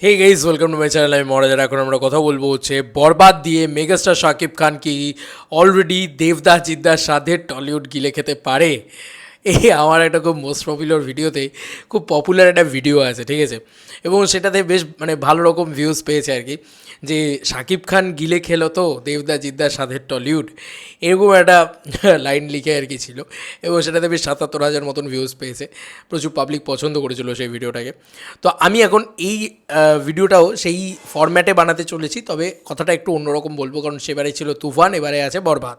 Hey guys, welcome to my channel. আমি মহারাজার। এখন আমরা কথা বলবো হচ্ছে বরবাদ দিয়ে মেগাস্টার শাকিব খান কি অলরেডি দেবদাস জিদ্দার সাথে টলিউড গিলে খেতে পারে। এই আমার একটা খুব মোস্ট পপুলার ভিডিওতে খুব পপুলার একটা ভিডিও আছে, ঠিক আছে, এবং সেটাতে বেশ ভালো রকম ভিউজ পেয়েছে আর কি, যে শাকিব খান গিলে খেলো তো দেবদা জিদ্দার সাথে টলিউড, এরকম একটা লাইন লিখে আর কি ছিল, এবং সেটাতে বেশ ৭৭,০০০ মতন ভিউজ পেয়েছে। প্রচুর পাবলিক পছন্দ করেছিল সেই ভিডিওটাকে। তো আমি এখন এই ভিডিওটাও সেই ফরম্যাটে বানাতে চলেছি, তবে কথাটা একটু অন্যরকম বলবো, কারণ সেবারে ছিল তুফান, এবারে আছে বরবাদ।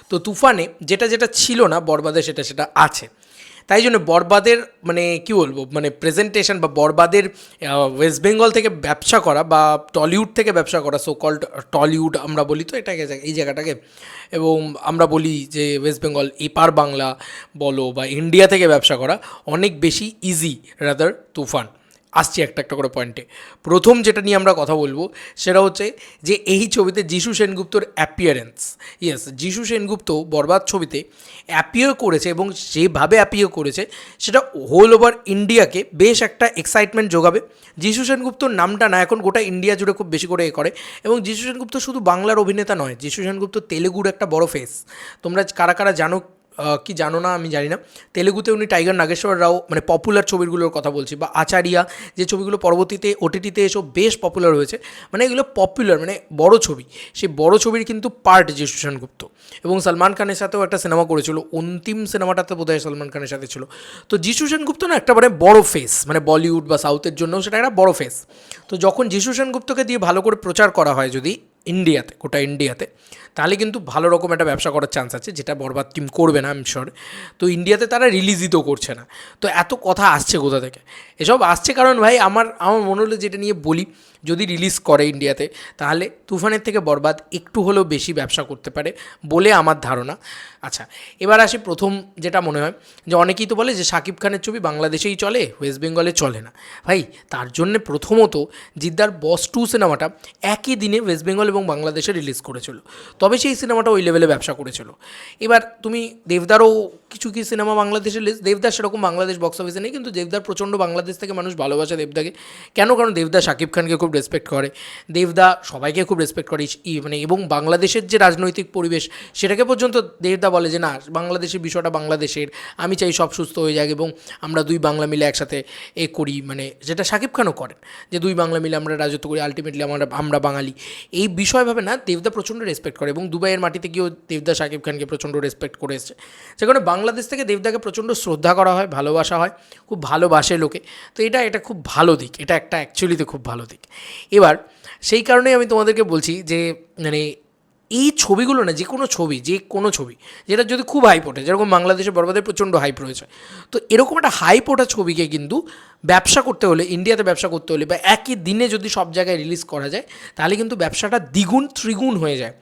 তো তুফানে যেটা যেটা ছিল না বরবাদে সেটা সেটা আছে। তাই জন্য বরবাদের কী বলবো, প্রেজেন্টেশন বা বরবাদের ওয়েস্ট বেঙ্গল থেকে ব্যবসা করা বা টলিউড থেকে ব্যবসা করা, সো কল্ড টলিউড আমরা বলি তো এটাকে, এই জায়গাটাকে, এবং আমরা বলি যে ওয়েস্ট বেঙ্গল এপার বাংলা বলো বা ইন্ডিয়া থেকে ব্যবসা করা অনেক বেশি ইজি রাদার তুফান। আসছি একটা একটা করে পয়েন্টে। প্রথম যেটা নিয়ে আমরা কথা বলবো সেটা হচ্ছে যে এই ছবিতে যিশু সেনগুপ্তর অ্যাপিয়ারেন্স। ইয়েস, যিশু সেনগুপ্ত বরবাদ ছবিতে অ্যাপিয়ার করেছে, এবং যেভাবে অ্যাপিয়ার করেছে সেটা হোল ওভার ইন্ডিয়াকে বেশ একটা এক্সাইটমেন্ট যোগাবে। যিশু সেনগুপ্তর নামটা না এখন গোটা ইন্ডিয়া জুড়ে খুব বেশি করে করে, এবং যিশু সেনগুপ্ত শুধু বাংলার অভিনেতা নয়, যিশু সেনগুপ্ত তেলেগুর একটা বড় ফেস। তোমরা কারা কারা জানো কি জানো না আমি জানি না, তেলেগুতে উনি টাইগার নাগেশ্বর রাও, পপুলার ছবিগুলোর কথা বলছি, বা আচারিয়া, যে ছবিগুলো পরবর্তীতে ওটিটিতে এসব বেশ পপুলার হয়েছে, এগুলো পপুলার বড় ছবি, সেই বড় ছবির কিন্তু পার্ট যিশু সেনগুপ্ত। এবং সলমান খানের সাথেও একটা সিনেমা করেছিল, অন্তিম সিনেমাটাতে বোধহয় সলমান খানের সাথে ছিল। তো যিশু সেনগুপ্ত না একটা বড় ফেস, বলিউড বা সাউথের জন্যও সেটা একটা বড় ফেস। তো যখন যিশু সেনগুপ্তকে দিয়ে ভালো করে প্রচার করা হয় যদি ইন্ডিয়াতে, গোটা ইন্ডিয়াতে, তাহলে কিন্তু ভালো রকম একটা ব্যবসা করার চান্স আছে, যেটা বরবাদ টিম করবে না আমি শিওর। তো ইন্ডিয়াতে তারা রিলিজই তো করছে না, তো এত কথা আসছে কোথা থেকে? এসব আসছে কারণ ভাই আমার আমার মনে হলো যেটা নিয়ে বলি, যদি রিলিজ করে ইন্ডিয়াতে তাহলে তুফানের থেকে বরবাদ একটু হলেও বেশি ব্যবসা করতে পারে বলে আমার ধারণা। আচ্ছা, এবার আসি প্রথম যেটা মনে হয়, যে অনেকেই তো বলে যে শাকিব খানের ছবি বাংলাদেশেই চলে, ওয়েস্ট বেঙ্গলে চলে না। ভাই তার জন্যে প্রথমত জিদ্দার বস 2 সিনেমাটা একই দিনে ওয়েস্ট বেঙ্গল এবং বাংলাদেশে রিলিজ করেছিল, তবে সেই সিনেমাটা ওই লেভেলে ব্যবসা করেছিল। এবার তুমি দেবদারও কিছু কি সিনেমা বাংলাদেশে দেবদার সেরকম বাংলাদেশ বক্স অফিসে নেই, কিন্তু দেবদার প্রচণ্ড বাংলাদেশ থেকে মানুষ ভালোবাসে দেবদাকে। কেন? কারণ দেবদা শাকিব খানকে খুব রেসপেক্ট করে, দেবদা সবাইকে খুব রেসপেক্ট করে, এবং বাংলাদেশের যে রাজনৈতিক পরিবেশ সেটাকে পর্যন্ত দেবদা বলে যে না, বাংলাদেশের বিষয়টা বাংলাদেশের, আমি চাই সব সুস্থ হয়ে যাক, এবং আমরা দুই বাংলা মিলে একসাথে করি, যেটা শাকিব খানও করেন, যে দুই বাংলা মিলে আমরা রাজত্ব করি, আলটিমেটলি আমরা বাঙালি। এই বিষয়ভাবে না দেবদা প্রচণ্ড রেসপেক্ট করে, এবং দুবাইয়ের মাটিতে গিয়েও দেবদা শাকিব খানকে প্রচণ্ড রেসপেক্ট করে এসছে। যেখানে বাংলাদেশ থেকে দেবদাকে প্রচণ্ড শ্রদ্ধা করা হয়, ভালোবাসা হয়, খুব ভালোবাসে লোকে। তো এটা খুব ভালো দিক, এটা একটা অ্যাকচুয়ালিতে খুব ভালো দিক। এবার সেই কারণেই আমি তোমাদেরকে বলছি যে এই ছবিগুলো না, যে কোনো ছবি যেটা যদি খুব হাইপ ওঠে, যেরকম বাংলাদেশে বরবাদের প্রচণ্ড হাইপ রয়েছে, তো এরকম একটা হাইপ ওঠা ছবিকে কিন্তু ব্যবসা করতে হলে, ইন্ডিয়াতে ব্যবসা করতে হলে, বা একই দিনে যদি সব জায়গায় রিলিজ করা যায়, তাহলে কিন্তু ব্যবসাটা দ্বিগুণ ত্রিগুণ হয়ে যায়।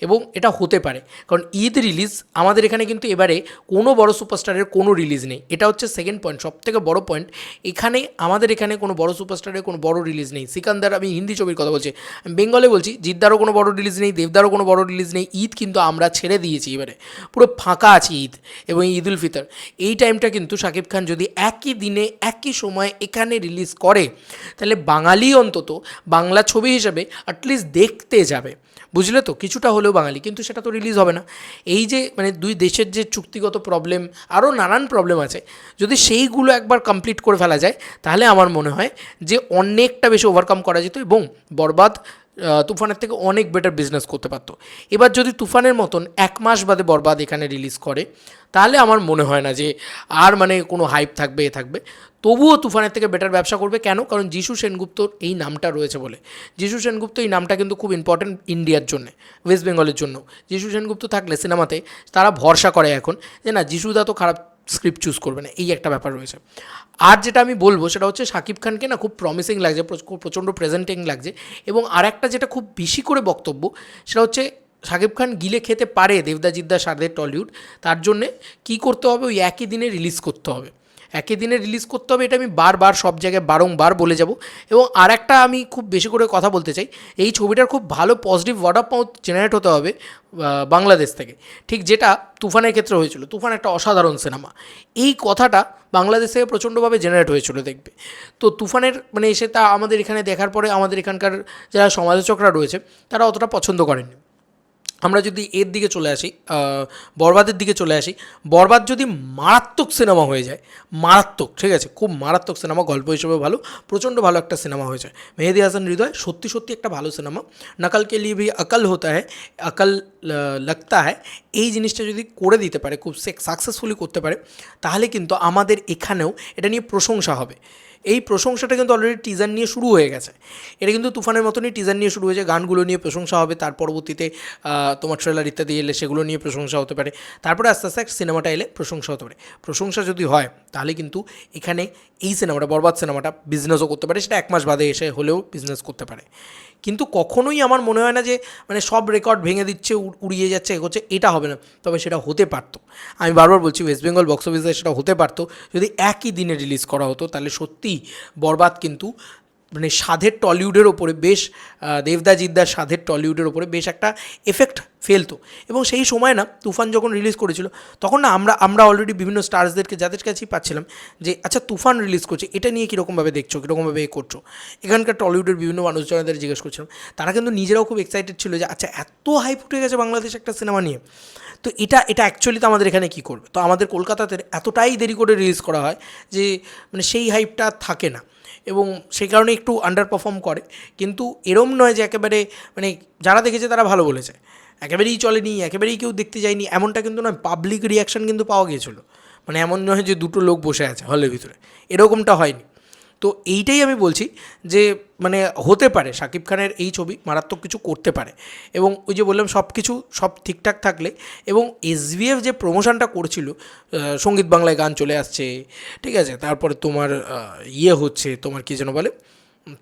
এবং এটা হতে পারে, কারণ ঈদ রিলিজ আমাদের এখানে কিন্তু এবারে কোনো বড় সুপারস্টারের কোনো রিলিজ নেই। এটা হচ্ছে সেকেন্ড পয়েন্ট, সবথেকে বড় পয়েন্ট। এখানে আমাদের এখানে কোনো বড় সুপারস্টারের কোনো বড় রিলিজ নেই। সিকান্দার, আমি হিন্দি ছবির কথা বলছি, আমি বেঙ্গলে বলছি, জিদ্দারও কোনো বড় রিলিজ নেই, দেবদারও কোনো বড় রিলিজ নেই। ঈদ কিন্তু আমরা ছেড়ে দিয়েছি, এবারে পুরো ফাঁকা আছে ঈদ এবং ঈদ উল ফিতর। এই টাইমটা কিন্তু শাকিব খান যদি একই দিনে একই সময় এখানে রিলিজ করে, তাহলে বাঙালি অন্তত বাংলা ছবি হিসেবে অ্যাটলিস্ট দেখতে যাবে, বুঝলে তো, কিছুটা হলেও বাঙালি। কিন্তু সেটা তো রিলিজ হবে না। এই যে দুই দেশের যে চুক্তিগত প্রবলেম, আরও নানান প্রবলেম আছে, যদি সেইগুলো একবার কমপ্লিট করে ফেলা যায়, তাহলে আমার মনে হয় যে অনেকটা বেশি ওভারকাম করা যেত, এবং বরবাদ তুফানের থেকে অনেক বেটার বিজনেস করতে পারতো। এবার যদি তুফানের মতন 1 মাস বাদে বরবাদ এখানে রিলিজ করে, তাহলে আমার মনে হয় না যে আর কোনো হাইপ থাকবে, থাকবে। তবুও তুফানের থেকে বেটার ব্যবসা করবে। কেন? কারণ যিশু সেনগুপ্তর এই নামটা রয়েছে বলে। যিশু সেনগুপ্ত এই নামটা কিন্তু খুব ইম্পর্টেন্ট ইন্ডিয়ার জন্য, ওয়েস্ট বেঙ্গলের জন্য। যিশু সেনগুপ্ত থাকলে সিনেমাতে তারা ভরসা করে এখন যে না, যিশুদা তো খারাপ স্ক্রিপ্ট চুজ করবে না, এই একটা ব্যাপার রয়েছে। আর যেটা আমি বলবো সেটা হচ্ছে শাকিব খানকে না খুব প্রমিসিং লাগছে, প্রচণ্ড প্রেজেন্টিং লাগছে। এবং আর একটা যেটা খুব বেশি করে বক্তব্য, সেটা হচ্ছে শাকিব খান গিলে খেতে পারে দেবদা জিদ্দার সাথে টলিউড, তার জন্যে কী করতে হবে, ওই একই দিনে রিলিজ করতে হবে। একই দিনে রিলিজ করতে হবে, এটা আমি বারবার সব জায়গায় বারংবার বলে যাব। এবং আর একটা আমি খুব বেশি করে কথা বলতে চাই, এই ছবিটার খুব ভালো positive word of mouth generate হতে হবে বাংলাদেশ থেকে, ঠিক যেটা তুফানের ক্ষেত্রে হয়েছিল। তুফান একটা অসাধারণ সিনেমা, এই কথাটা বাংলাদেশ থেকে প্রচণ্ডভাবে জেনারেট হয়েছিল দেখবে। তো তুফানের মানে এসে তা আমাদের এখানে দেখার পরে আমাদের এখানকার যারা সমালোচকরা রয়েছে তারা অতটা পছন্দ করেননি। আমরা যদি এর দিকে চলে আসি, বরবাদের দিকে চলে আসি, বরবাদ যদি মারাত্মক সিনেমা হয়ে যায়, মারাত্মক, ঠিক আছে, খুব মারাত্মক সিনেমা, গল্প হিসেবে ভালো, প্রচণ্ড ভালো একটা সিনেমা হয়ে যায়। মেহেদি হাসান হৃদয় সত্যি সত্যি একটা ভালো সিনেমা। নকল কে লিয়ে ভি আকল হতা হ্যায়, আকল লাগতা হ্যায়, এই জিনিসটা যদি করে দিতে পারে, খুব সাকসেসফুলি করতে পারে, তাহলে কিন্তু আমাদের এখানেও এটা নিয়ে প্রশংসা হবে। এই প্রশংসাটা কিন্তু অলরেডি টিজার নিয়ে শুরু হয়ে গেছে। এটা কিন্তু তুফানের মতনই টিজার নিয়ে শুরু হয়েছে, গানগুলো নিয়ে প্রশংসা হবে, তার পরবর্তীতে তোমার ট্রেলার ইত্যাদি এলে সেগুলো নিয়ে প্রশংসা হতে পারে, তারপরে আস্তে আস্তে সিনেমাটা এলে প্রশংসা হতে পারে। প্রশংসা যদি হয় তাহলে কিন্তু এখানে এই সিনেমাটা, বরবাদ সিনেমাটা বিজনেসও করতে পারে, সেটা 1 মাস বাদে এসে হলেও বিজনেস করতে পারে। কিন্তু কখনোই আমার মনে হয় না যে মানে সব রেকর্ড ভেঙে দিচ্ছে, উড়িয়ে যাচ্ছে, এগোচ্ছে, এটা হবে না। তবে সেটা হতে পারতো, আমি বারবার বলছি, ওয়েস্ট বেঙ্গল বক্স অফিসে সেটা হতে পারতো যদি একই দিনে রিলিজ করা হতো। তাহলে সত্যিই বরবাদ কিন্তু মানে সাধের টলিউডের ওপরে বেশ, দেবদা জিদ্দার সাধের টলিউডের ওপরে বেশ একটা এফেক্ট ফেলতো। এবং সেই সময় না তুফান যখন রিলিজ করেছিল তখন না আমরা অলরেডি বিভিন্ন স্টার্সদেরকে যাদের কাছেই পাচ্ছিলাম যে আচ্ছা তুফান রিলিজ করছে, এটা নিয়ে কীরকমভাবে দেখছো, কীরকমভাবে এ করছো। এখানকার টলিউডের বিভিন্ন মানুষজনদের জিজ্ঞেস করছিলাম, তারা কিন্তু নিজেরাও খুব এক্সাইটেড ছিল যে আচ্ছা এত হাইপ উঠে গেছে বাংলাদেশ একটা সিনেমা নিয়ে, তো এটা অ্যাকচুয়ালি তো আমাদের এখানে কী করবে। তো আমাদের কলকাতাতে এতটাই দেরি করে রিলিজ করা হয় যে মানে সেই হাইপটা থাকে না, এবং সেই কারণে একটু আন্ডার পারফর্ম করে। কিন্তু এরম নয় যে একেবারে মানে যারা দেখেছে তারা ভালো বলেছে, একেবারেই চলেনি, একেবারেই কেউ দেখতে যায়নি, এমনটা কিন্তু নয়। পাবলিক রিয়াকশান কিন্তু পাওয়া গিয়েছিলো, মানে এমন নয় যে দুটো লোক বসে আছে হলের ভিতরে, এরকমটা হয়নি। তো এইটাই আমি বলছি যে মানে হতে পারে শাকিব খানের এই ছবি মারাত্মক কিছু করতে পারে। এবং ওই যে বললাম সব কিছু সব ঠিকঠাক থাকলে, এবং এসবিএফ যে প্রমোশনটা করছিল, সঙ্গীত বাংলায় গান চলে আসছে, ঠিক আছে, তারপরে তোমার ইয়ে হচ্ছে, তোমার কী যেন বলে,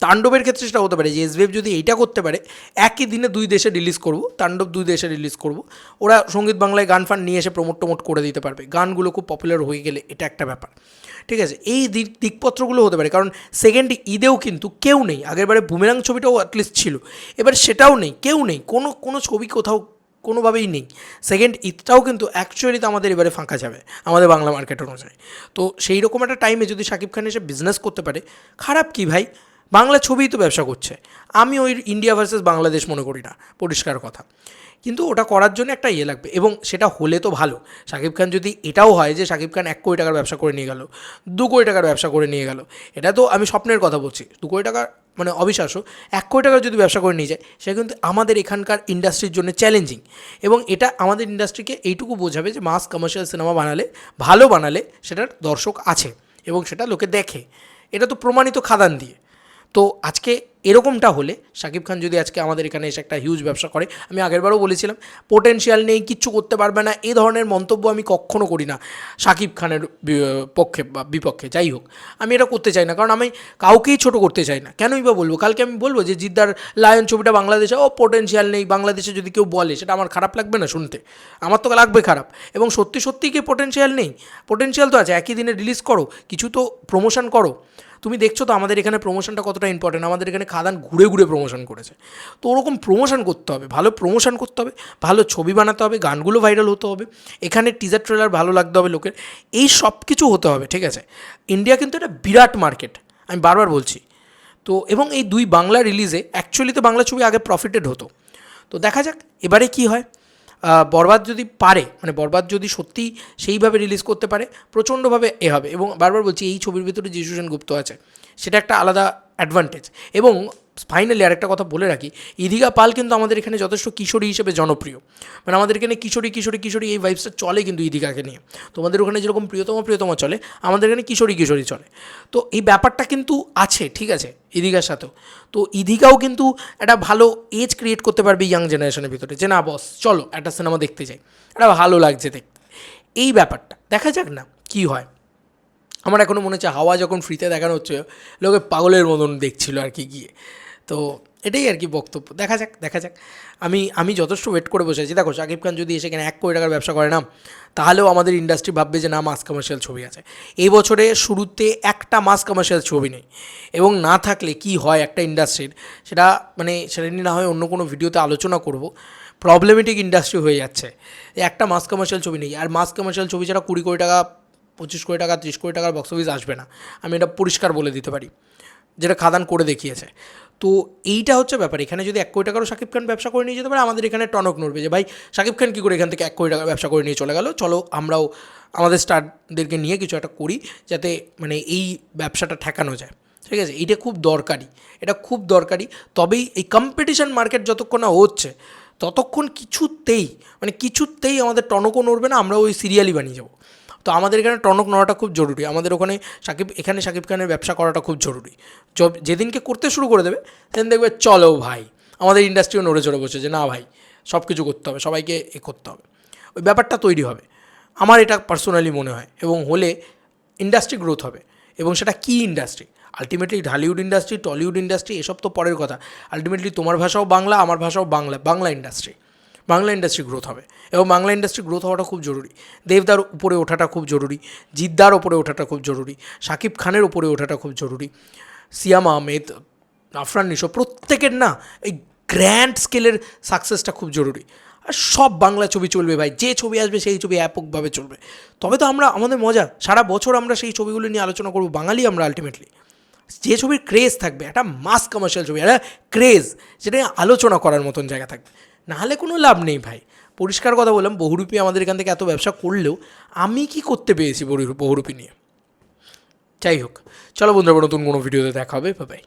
তাণ্ডবের ক্ষেত্রে সেটা হতে পারে যে এসবিএফ যদি এইটা করতে পারে, একই দিনে 2 দেশে রিলিজ করব, তাণ্ডব 2 দেশে রিলিজ করব, ওরা সঙ্গীত বাংলায় গান ফান নিয়ে এসে প্রমোট করে দিতে পারবে, গানগুলো খুব পপুলার হয়ে গেলে এটা একটা ব্যাপার, ঠিক আছে। এই দিকপত্রগুলো হতে পারে, কারণ সেকেন্ড ঈদেও কিন্তু কেউ নেই। আগেরবারে বুমেরাং ছবিটাও অ্যাটলিস্ট ছিল, এবার সেটাও নেই, কেউ নেই, কোনো ছবি কোথাও কোনোভাবেই নেই। সেকেন্ড ঈদটাও কিন্তু অ্যাকচুয়ালি তো আমাদের এবারে ফাঁকা যাবে আমাদের বাংলা মার্কেট অনুযায়ী। তো সেই রকম একটা টাইমে যদি শাকিব খান এসে বিজনেস করতে পারে, খারাপ কী ভাই, বাংলা ছবিই তো ব্যবসা করছে। আমি ওই ইন্ডিয়া ভার্সেস বাংলাদেশ মনে করি না, পরিষ্কার কথা। কিন্তু ওটা করার জন্য একটা ইয়ে লাগবে, এবং সেটা হলে তো ভালো। শাকিব খান যদি এটাও হয় যে শাকিব খান 1 কোটি টাকার ব্যবসা করে নিয়ে গেল, 2 কোটি টাকার ব্যবসা করে নিয়ে গেল, এটা তো আমি স্বপ্নের কথা বলছি, 2 কোটি টাকা মানে অবিশ্বাস্য, 1 কোটি টাকার যদি ব্যবসা করে নিয়ে যায়, সেটা কিন্তু আমাদের এখানকার ইন্ডাস্ট্রির জন্য চ্যালেঞ্জিং। এবং এটা আমাদের ইন্ডাস্ট্রিকে এইটুকু বোঝাবে যে মাস কমার্শিয়াল সিনেমা বানালে, ভালো বানালে সেটার দর্শক আছে এবং সেটা লোকে দেখে, এটা তো প্রমাণিত খাদান দিয়ে। তো আজকে এরকমটা হলে শাকিব খান যদি আজকে আমাদের এখানে এসে একটা হিউজ ব্যবসা করে, আমি আগেরবারও বলেছিলাম পোটেনশিয়াল নেই, কিচ্ছু করতে পারবে না, এই ধরনের মন্তব্য আমি কখনও করি না শাকিব খানের পক্ষে বা বিপক্ষে। যাই হোক, আমি এটা করতে চাই না, কারণ আমি কাউকেই ছোট করতে চাই না। কেনই বা বলবো? কালকে আমি বলবো যে জিদ্দার লায়ন ছবিটা বাংলাদেশে পোটেনশিয়াল নেই, বাংলাদেশে যদি কেউ বলে সেটা আমার খারাপ লাগবে না শুনতে? আমার তো লাগবে খারাপ। এবং সত্যি সত্যিই কি পোটেনশিয়াল নেই? পোটেনশিয়াল তো আছে, একই দিনে রিলিজ করো, কিছু তো প্রমোশন করো। তুমি দেখছো তো আমাদের এখানে প্রমোশনটা কতটা ইম্পর্টেন্ট, আমাদের এখানে খাদান ঘুরে ঘুরে প্রমোশন করেছে। তো ওরকম প্রমোশন করতে হবে, ভালো প্রমোশন করতে হবে, ভালো ছবি বানাতে হবে, গানগুলো ভাইরাল হতে হবে, এখানে টিজার ট্রেলার ভালো লাগতে হবে লোকের, এই সব কিছু হতে হবে, ঠিক আছে। ইন্ডিয়া কিন্তু একটা বিরাট মার্কেট, আমি বারবার বলছি। তো এবং এই 2 বাংলা রিলিজে অ্যাকচুয়ালি তো বাংলা ছবি আগে প্রফিটেড হতো। তো দেখা যাক এবারে কী হয়। বরবাদ যদি পারে, মানে বরবাদ যদি সত্যি সেইভাবে রিলিজ করতে পারে, প্রচণ্ডভাবে হবে। এবং বারবার বলছি, এই ছবির ভিতরে যিশু সেনগুপ্ত আছে, সেটা একটা আলাদা অ্যাডভান্টেজ। এবং ফাইনালি আরেকটা কথা বলে রাখি, ইদিকা পাল কিন্তু আমাদের এখানে যথেষ্ট কিশোরী হিসেবে জনপ্রিয়, মানে আমাদের এখানে কিশোরী কিশোরী কিশোরী এই ভাইবসটা চলে কিন্তু ইদিকাকে নিয়ে। তোমাদের ওখানে যেরকম প্রিয়তমা চলে, আমাদের এখানে কিশোরী কিশোরী চলে। তো এই ব্যাপারটা কিন্তু আছে, ঠিক আছে, ইদিকার সাথেও। তো ইদিকাও কিন্তু একটা ভালো এজ ক্রিয়েট করতে পারবে ইয়াং জেনারেশনের ভিতরে, যে না বস চলো একটা সিনেমা দেখতে যাই, এটা ভালো লাগছে দেখতে। এই ব্যাপারটা দেখা যাক না কী হয়। আমার এখনও মনে হচ্ছে হাওয়া যখন ফ্রিতে দেখানো হচ্ছে, লোকে পাগলের মতন দেখছিল আর কি গিয়ে। তো এটাই আর কি বক্তব্য, দেখা যাক দেখা যাক। আমি যথেষ্ট ওয়েট করে বসে আছি। দেখো শাকিব খান যদি এসে এখানে 1 কোটি টাকার ব্যবসা করে না, তাহলেও আমাদের ইন্ডাস্ট্রি ভাববে যে না, মাস কমার্শিয়াল ছবি আছে। এই বছরে শুরুতে একটা মাস কমার্শিয়াল ছবি নেই, এবং না থাকলে কি হয় একটা ইন্ডাস্ট্রির, সেটা মানে সেটা নিয়ে না হয় অন্য কোনো ভিডিওতে আলোচনা করব। প্রবলেমেটিক ইন্ডাস্ট্রি হয়ে যাচ্ছে, একটা মাস কমার্শিয়াল ছবি নেই। আর মাস কমার্শিয়াল ছবি ছাড়া 20 কোটি টাকা, 25 কোটি টাকা, 30 কোটি টাকার বক্স অফিস আসবে না, আমি এটা পরিষ্কার বলে দিতে পারি, যেটা খাদান করে দেখিয়েছে। তো এইটা হচ্ছে ব্যাপার। এখানে যদি 1 কোটি টাকারও শাকিব খান ব্যবসা করে নিয়ে যেতে পারে, আমাদের এখানে টনক নড়বে যে ভাই শাকিব খান কী করে এখান থেকে 1 কোটি টাকার ব্যবসা করে নিয়ে চলে গেল, চলো আমরাও আমাদের স্টারদেরকে নিয়ে কিছু একটা করি, যাতে মানে এই ব্যবসাটা ঠেকানো যায়। ঠিক আছে, এইটা খুব দরকারি, এটা খুব দরকারি। তবেই এই কম্পিটিশন মার্কেট যতক্ষণ না হচ্ছে, ততক্ষণ কিছুতেই আমাদের টনকও নড়বে না, আমরা ওই সিরিয়ালই বানিয়ে যাবো। তো আমাদের এখানে টনক নড়াটা খুব জরুরি, আমাদের ওখানে শাকিব খানের ব্যবসা করাটা খুব জরুরি। যেদিনকে করতে শুরু করে দেবে, সেদিন দেখবে চলো ভাই, আমাদের ইন্ডাস্ট্রিও নড়ে চড়ে বসে যে না ভাই, সব কিছু করতে হবে, সবাইকে করতে হবে, ওই ব্যাপারটা তৈরি হবে। আমার এটা পার্সোনালি মনে হয়, এবং হলে ইন্ডাস্ট্রি গ্রোথ হবে। এবং সেটা কী industry, ultimately Dhallywood industry, Tollywood industry, এসব তো পরের কথা। আলটিমেটলি তোমার ভাষাও বাংলা, আমার ভাষাও বাংলা, বাংলা ইন্ডাস্ট্রি গ্রোথ হবে। এবং বাংলা ইন্ডাস্ট্রি গ্রোথ হওয়াটা খুব জরুরি। দেবদার উপরে ওঠাটা খুব জরুরি, জিদ্দার ওপরে ওঠাটা খুব জরুরি, শাকিব খানের ওপরে ওঠাটা খুব জরুরি, সিয়াম আহমেদ, আফরান নিশো, প্রত্যেকের না এই গ্র্যান্ড স্কেলের সাকসেসটা খুব জরুরি। আর সব বাংলা ছবি চলবে ভাই, যে ছবি আসবে সেই ছবি ব্যাপকভাবে চলবে। তবে তো আমাদের মজা, সারা বছর আমরা সেই ছবিগুলো নিয়ে আলোচনা করবো। বাঙালি আমরা আলটিমেটলি, যে ছবির ক্রেজ থাকবে, একটা মাস কমার্শিয়াল ছবি, একটা ক্রেজ, যেটা আলোচনা করার মতন জায়গা থাকবে, নাহলে কোনো লাভ নেই ভাই। পরিষ্কার কথা বললাম, বহুরূপী আমাদের এখান থেকে এত ব্যবসা করলেও আমি কি করতে পেরেছি বহুরূপী নিয়ে? যাই হোক, চলো বন্ধুরা, নতুন কোনো ভিডিওতে দেখা হবে, বাই বাই।